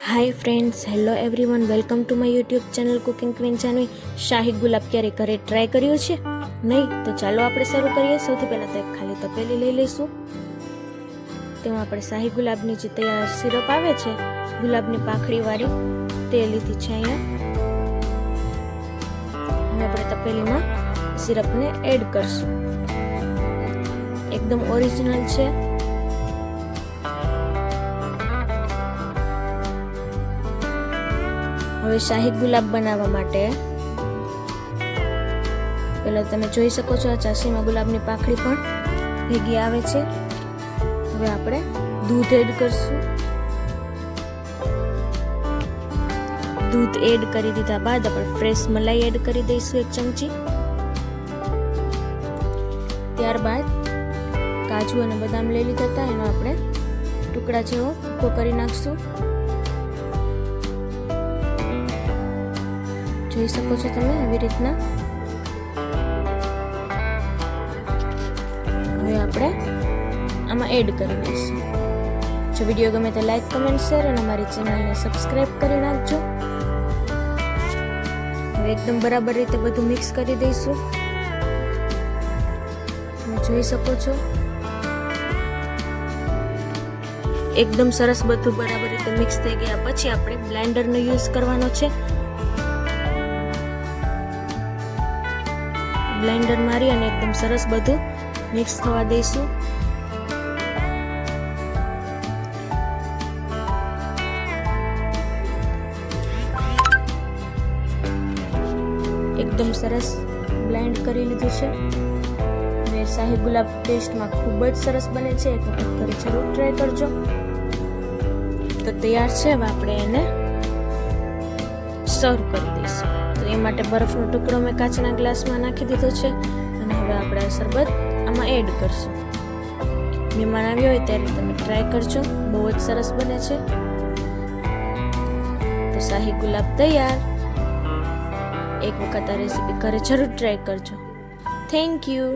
Hi friends, hello everyone, welcome to my YouTube channel cooking queen Janvi. શાહી ગુલાબ ક્યારે ઘરે ટ્રાય કર્યું છે? નહીં તો ચાલો આપણે શરૂ કરીએ. સૌથી પહેલાં તો એક ખાલી તપેલી લઈ લઈશું. તેમાં આપણે શાહી ગુલાબની જે તૈયાર સિરપ આવે છે, ગુલાબની પાંખડીવાળી, તે લીધી છે અહીંયા. હવે આપણે તપેલીમાં સિરપને એડ કરશું. એકદમ ઓરિજિનલ છે. હવે શાહી ગુલાબ બનાવવા માટે પહેલા તમે જોઈ શકો છો, આ ચાસીમાં ગુલાબની પાંખડી પણ ભેગી આવે છે. હવે આપણે દૂધ એડ કરશું. દૂધ એડ કરી દીધા બાદ આપણે ફ્રેશ મલાઈ એડ કરી દઈશું 1 ચમચી. ત્યારબાદ કાજુ અને બદામ લઈ લીધા હતા, એનો આપણે ટુકડા જેવો ભૂકો કરી નાખશું. જોઈ શકો છો તમે આવી રીતના. હવે આપણે આમાં એડ કરી દઈશું. જો વિડીયો ગમે તો લાઈક, કમેન્ટ, શેર અને અમારી ચેનલને સબસ્ક્રાઇબ કરી નાખજો. હવે એકદમ બરાબર રીતે બધું મિક્સ કરી દઈશું. તમે જોઈ શકો છો એકદમ સરસ બધું બરાબર રીતે મિક્સ થઈ ગયા પછી આપણે બ્લેન્ડરનો યુઝ કરવાનો છે. બ્લેન્ડર મારી અને એકદમ સરસ બધું મિક્સ થવા દઈશું. એકદમ સરસ બ્લેન્ડ કરી લીધું છે. અને શાહી ગુલાબ ટેસ્ટમાં ખૂબ જ સરસ બને છે. એક વખત ઘરે જરૂર ટ્રાય કરજો. તો તૈયાર છે. હવે આપણે એને સર્વ કરી દઈશું. તો એ માટે બરફનો ટુકડો મેં કાચના ગ્લાસમાં નાખી દીધો છે અને હવે આપણે આ શરબત આમાં એડ કરશું. મહેમાન આવ્યો હોય ત્યારે તમે ટ્રાય કરજો, બહુ જ સરસ બને છે. તો શાહી ગુલાબ તૈયાર. એક વખત આ રેસીપી ઘરે જરૂર ટ્રાય કરજો. Thank you.